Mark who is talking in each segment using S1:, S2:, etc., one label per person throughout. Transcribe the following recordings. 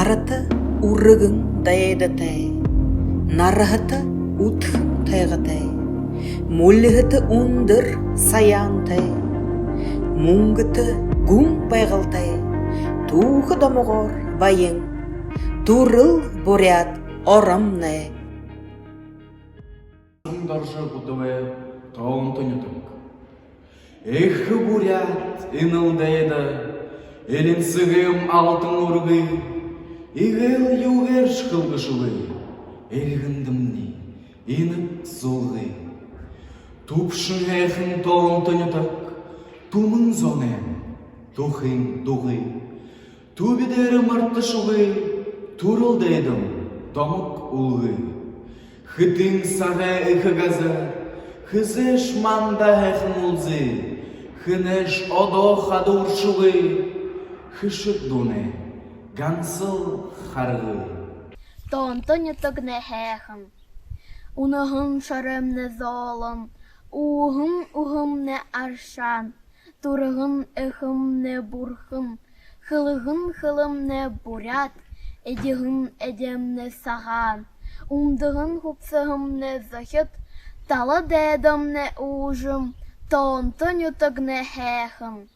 S1: Нарыты урыгын дайдытай, нарыты утхын тайғытай, мөлліғыты ундыр саянтай, мұңгыты гүн байғылтай, туғы дамығыр байың, турыл бурят орамнай.
S2: Даржа будове таун тонюток. Эх, бурят, инылдайда, элинсігім алтын ұрғы, игел югер шқылғышылы, элгіндімні, иніп золғы. Тупшын эхін таун тонюток, тумын зонен, тухын дуғы. Тубидері мартышылы, турылдайдым, дамық ұлғы. Хытын саға эхі газар, хызеш манда эхін ұлзы, хынеш одо хадуршылы, хышык дуне, гансыл харғы.
S3: Тонтоня тогне хехым, унығым шарымны золым, уғым аршан, турығым эхымны бурхым, хылығым бурят, эдігім эдемны саған. Умдығын хупсығымны захет, талы дәдімні ұжым, тонтон ютығны хәхім.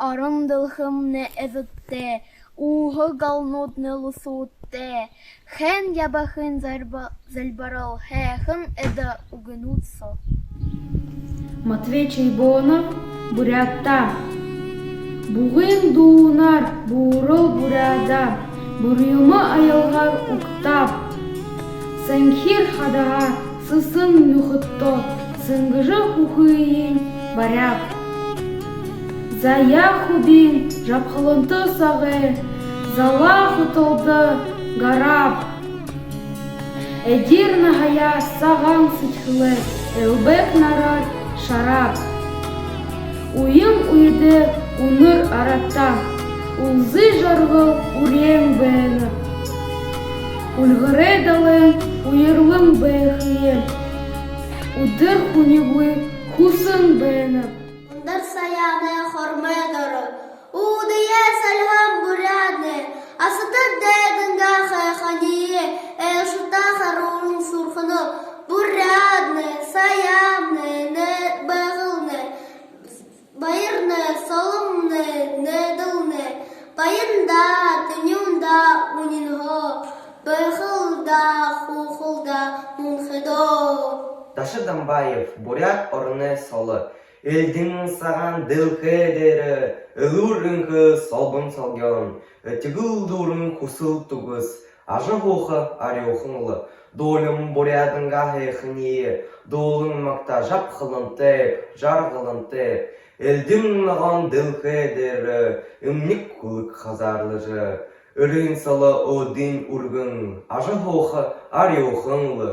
S3: Арындылхымны әзітті, уғы галнудны лысуытты, хэн ябахын зальбарал хәхім әді угынутсы.
S4: Матвей Чайбонов, бурятта. Буғын дуынар, бурыл буряда, бурюмы айылғар уктап. Сәңхир хадаға сысын юхытто, сыңгыжы хухыйын баряп. Зая хубин жапқылынты сағы, зала хутылды гарап. Эдир нағая саған сычхылы, әлбек нарар шарап. Уйым уйды уныр аратта, улзы жарғыл урең бәніп. Ульгыре далын уйырлым бәйхиен, удыр хунигуй хусын бәніп.
S3: Ундар саяны хормедоры, удыя сальгам бурядны, асыты дәгінға хайхание, әлшута харун сурхыны, бурядны, саямны, бәғылны, байырны, солымны, нәділны, байында, тінюнда, унинго, бәғылда, хухылда, мунхидо.
S5: Ташы Дамбаев, бурят орны солы, элдің саған дылқы дәрі, үліріңгі солбын солгын, өтігіл дұрын құсыл тұғыз, ажы хоқы ареуқыңлы, долым бурядыңға хейхіне, долын мақта жап қылынтып, жар қылынтып, элдің маған дылқы дәрі, үмнік күлік қазарлыжы, үрін салы одын үргін, ажы хоқы ареуқыңлы.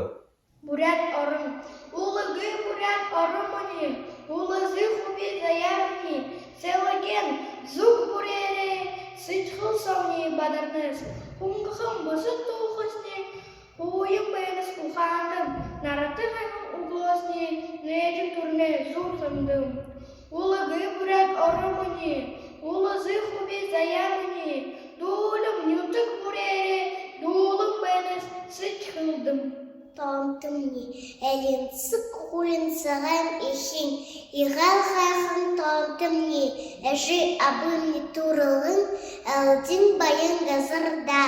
S6: Бурят орын, улығы бурят орымыны, улызы хуби заявыны, селаген зуг бурере, сычхыл сауны бадарныз, хуңғым бұсы тұлғысны, хуйым бәйніз ұқандым, нараты ғайым ұгласны, нәйді түрне зурсындым. Улығы бурят орымыны, улызы хуби заявыны, дулым нютық бурере, дулым бәйніз сычхылдым.
S7: Тантымни, әлін сұқ қойын саған ешін, иғал қайқын тантымни, әжі абымни турылын, әлдің байын ғазырда,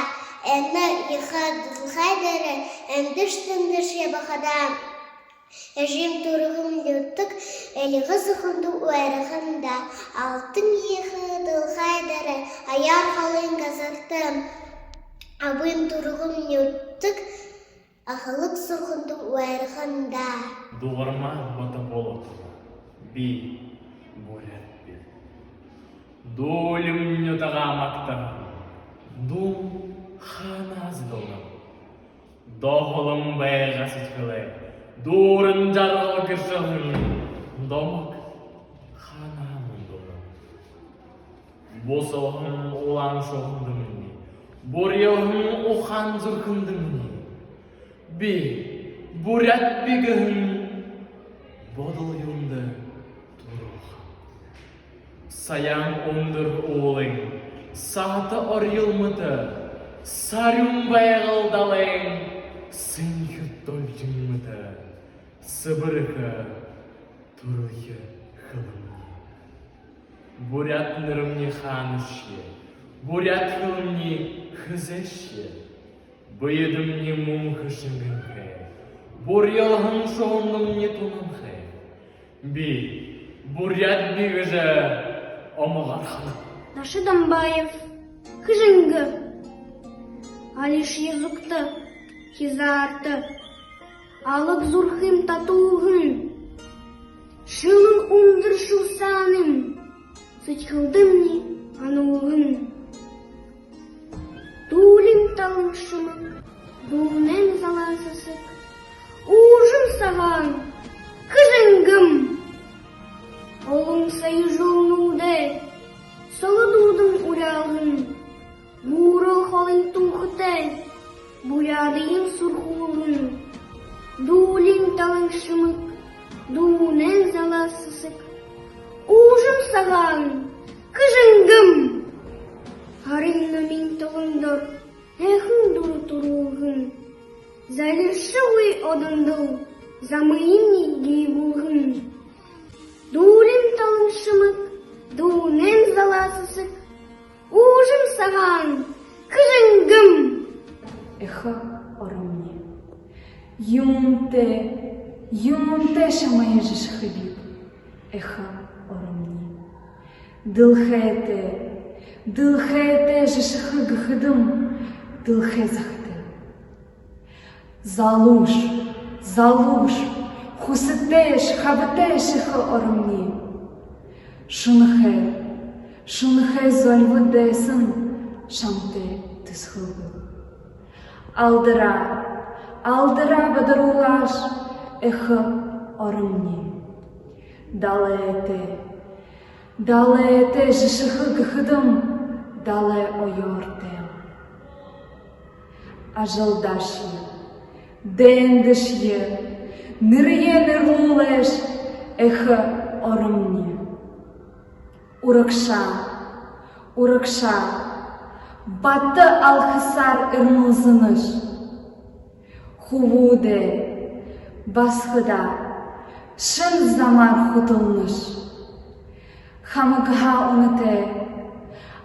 S7: әні иғадылғайдары, әндіш-тіндіш ебақада. Әжім турығым лүттік, әліғі зұқынды уәріғында, алтын иғадылғайдары, аяр қалын ғазырдым, абын турығым лүттік, Ахылық сұрқындың уәріғанда.
S8: Дуғырма бұты болып, би бурят бі. Долым нютаға мақта, дум ханаз долым. Доғылым бәйға сеткілі, дұрын жарғы кіршілім, домық ханамын долым. Босылғым олан шоғындымын, бұрелғым оқан зүркіндімін. Би, бурят бігін, бодыл юнды тұруқ. Саян ондыр оғылың, сағаты орылмыды, сарым байғылдалайын, сынғы толжыңмыды, сыбырғы тұрылғы қылымны. Бурят нырымны ханышы, бурят қылымны хызышы, бұйыдымны мұңғы шыңғынғы, бурялғын шоғындымны тұнымғы. Би, бурят бігіжі омығар халық.
S6: Наши Домбаев, хыжынгы, алиш языкты, хизарты, алып зурхым татуғын, шылын ундыр шусаным, сычхылдымни ануғын. Дулим талын шымык, дулнен заласысык, ужым саған, хыжынгым. Олың сайы жолнуды, солыдудың уралын, бурыл холын тухытай, бурядыйын сурхулын. Дулин талын шымык, дулнен заласысык, ужым саған, кыжынгым. Харынны мин тоғындар, эхын дуры тұруғын, залыршылы одындыл, замыйынни гейбулғын. Дулин талын шымык, дулнен заласысык, ужым саған, кыжынгым.
S9: Эхо оромне. Юмте шамая жиш хабиб. Эхо оромне. Дылхете жиш хагахадым, дылхе захты. Залуш, хусетеш, хабетеш эхо оромне. Шунхе зольвы дэсэн, шамте тысхылгы. Алдыра бадарулаш, эхо оромне. Далете жишыхы гыхыдым, дале ойортем. Ажылдашье, дендышье, нырье нырлулеш, эхо оромне. Уракша, баты алхысар ырмылзыныш. Хувуде, басхыда, шын замар хутылныш. Хамыгха уныте,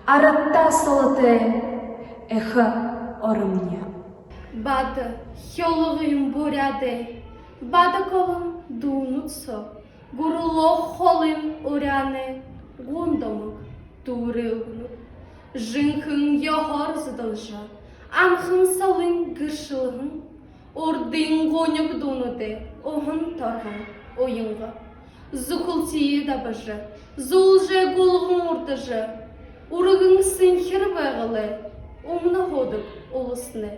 S9: аратта солыте, эхо оромне.
S4: Бады хёлығым буряде, бады колым дунутсо, гурло холым уряне, гундомык турылгынып. Жынхын йохор задылжа, амхын салын гыршылығын, ордын гонюк дунуде, оғын тарғын ойынға. Зухыл тие дабыжы, зулжы гулғын ұрдыжы, урығын сынхыр бағылы, омны ходып олысны.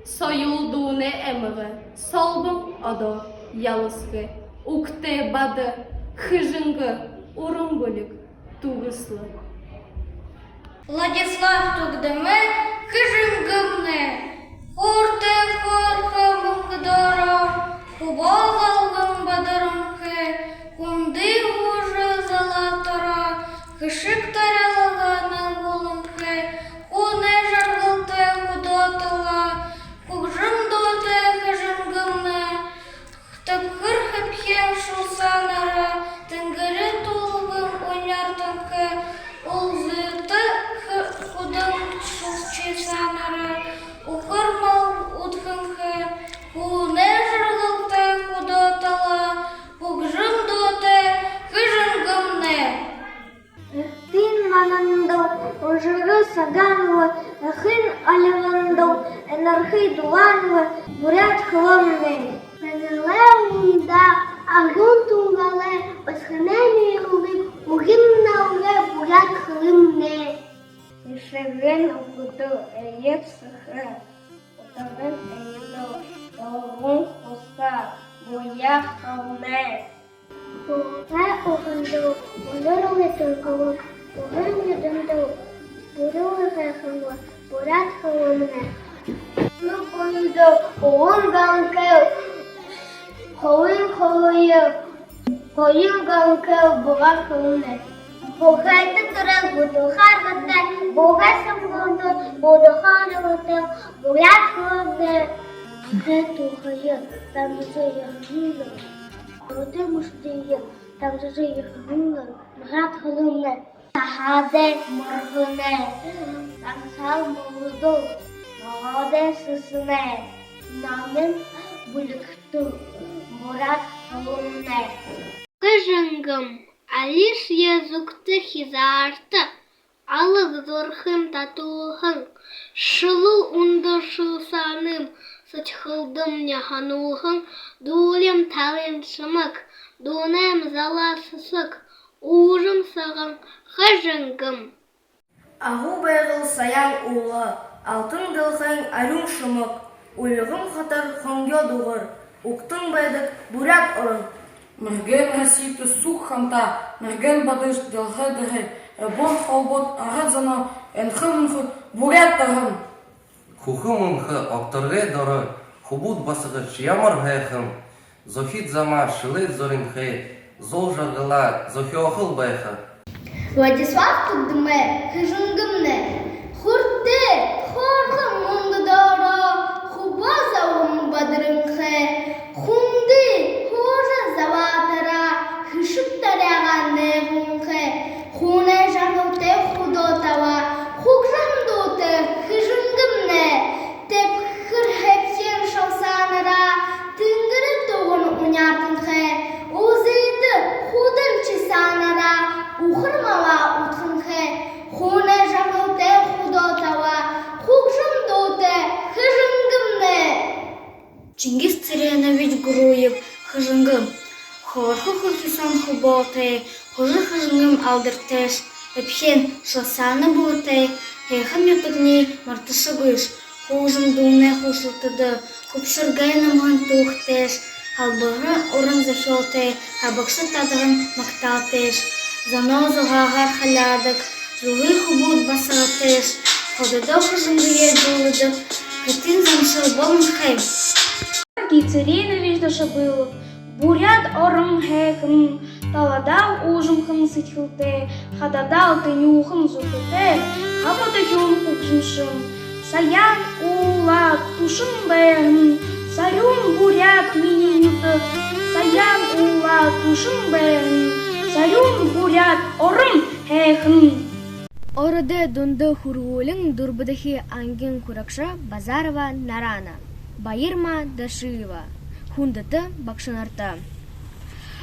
S4: Сайыл дуне әмігі, салбын ада ялысқы, ұқты бады, хыжыңғы, орын бөлік, туғыслы.
S6: Владислав тугдымы, хыжынгымны, хорты хорхы мұңғыдара, хубал алғын бадырынқы, кунды ұжы залатара, хышық таралығанын болынқы, хуны жарғылты худатыла, хужым доты хыжынгымны, хтыққыр хыпхен шулсанара, тінгірі толғын ойнартынқы, олзыты худын шулчесанара, ухырмал утхынқы, хуны жарғылты худатыла, хужым доты хыжынгымны.
S3: Тин манандыл, ожыры саганлы, хын алығындыл, энархи дуанлы, бурят хылымны. Мәнілі ұнда, ағын туңғалы, басқына мейілік, мұғыннауғы бурят хылымны. Ешігін ұқыды әйек сықы, ұтағын әйелі, ұлғын қоса, буяқ қылны. Буға оғындыл, ұлырылы тұрғылық, оғын едімділ, бұрылы ғайқылы, бурят хылымны. Нұқынды оғын ғанкел, қолын қолыйы, қолын ғанкел бұға хылымны. Бухайте турел, буду харвати, богасам буду, буду харвати, бурят хлебне. Гетухає, там жиє гнило. Роти муштиє, там жиє гнило. Град хлебне. Сагаде моргне, там сал молоду, молоде сусне. Намен булыкту, бурят хлебне. Кыжынгым, алиш языкты хизарты, алык зорхым татулхың, шылу унды шылсаным, сычхылдым няханулхың, дулем талем шымык, дунем зала сысык, ужым сағым кыжынгым.
S10: Ағу байғыл саян улы, алтын дылхың арюн шымык, уйлығым қатар хонгё дуғыр, уктың байдык бурят орын.
S11: Мырген раситы сух ханта, мырген бадыш дылхы дыры, бон холбот арадзано, энхымынхы бурят тағын.
S5: Хухымынхы оқтырғы дұры, хубут басығы шиямыр ғайхым, зохит зама шылы зоринхы, зол жарғыла зохиохыл байхы.
S3: Владислав Тудме, Хыжынгымне, Хурте, Хорхым Мундадора, Хубазавым Бадрынхе, Хунды, Хожа Заватара, Хышыптаряға Невунхе, Хуне Жаргылте Худотава, Хукжандоте, Хыжынгымне, Теп Хырхепсен Шалсанара, Тынгыры Тоғын Унятынхе, Озейді Худын Чесанара, Ухырмала утхынхе, хуне жагылте худотава, хукжындоте хыжынгымне.
S10: Чингис Царянович Груев, Хыжынгым, Хорхы Хурхисан Хуботе, Хужы Хыжынгым алдыртеш, Эпхен Шасаны Буте, Хейхам Ютыгни Мартышыгыш, Хужым Дуне Хушылтыды, Хупшыргайным Хантухтеш, Халбыры Орын Захелте, Хабакшы Тадығын Макталтеш, Зано зогагар халядык, зулы хубут басаратеш, ходыдо хыжынгые дулыдык, кытын замшыл болмхай. Царевич Дашабылов, бурят орым хэкым, таладал ужым хым сытхылте, хададал тынюхым зутыте, хапатахюн хукжымшым, саян улак тушым бэм, сарюм бурят мининютык, саян улак тушым бэм, Сарюн бурят орым хэхым.
S3: Орыды дунды хурулың дурбыдахи ангин куракша Базарова Нарана, Байырма Дашиева, Хундыты Бакшынарта.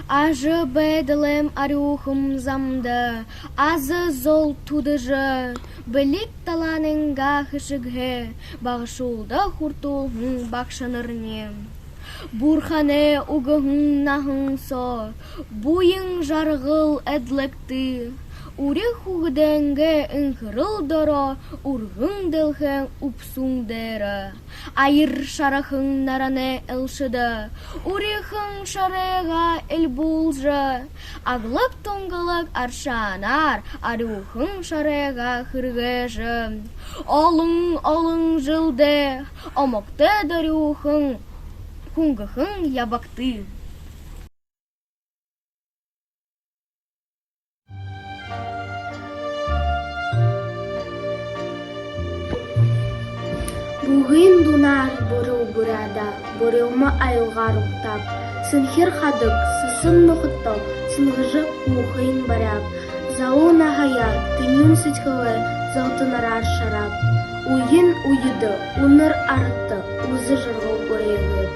S3: Ажы бэдылым арюхым замды, азы зол тудыжы, білік таланың гахышыгhe, бағышулды хуртулғын бакшынырне. Бурхане угahın nahın so, буйың жарғыл әдлікті, Урих угденге ыңқырыл доро, урғын дылхен ұпсуң дәрі. Айыр шарахын наране әлшіді, урихын шареға әл бұлжы. Ағлып тоңғылық аршанар, арюхын шареға хырғежі. Олың жылды, омықты дарюхын, хунгахын ябакты.
S10: Буғын дунар бұрыл бұрада, бұрылма айылғар ұқтап, сынхер хадық, сысын мұқыттау, сынғыжы ұқын барап, зауын ағая, тынюн сытхылы, залтынарар шарап. Уйын уйыды, уныр арытты, ұзы жырғыл көрегі.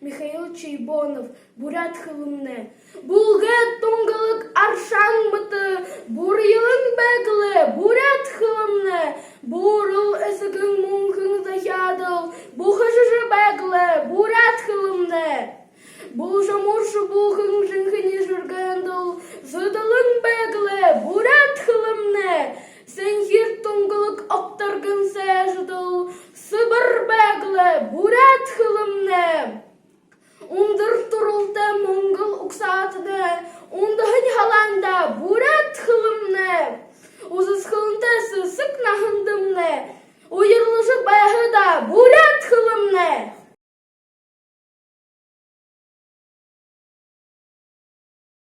S4: Михаил Чайбонов, бурят хылымне. Булғы тоңғылық аршан мұты, бұрйылың бәгілі, бурят хылымне. Бурыл әсігің мұңғың захядыл, бұхышыжы бәгілі, бурят хылымне. Бұл жамұршы бұлғың жыңғыне жүргенділ, зыдылың бәгілі, бурят хылымне. Сен хир тоңғылық оқтарғын сәжіділ, сыбыр бәгілі, бурят хылымне.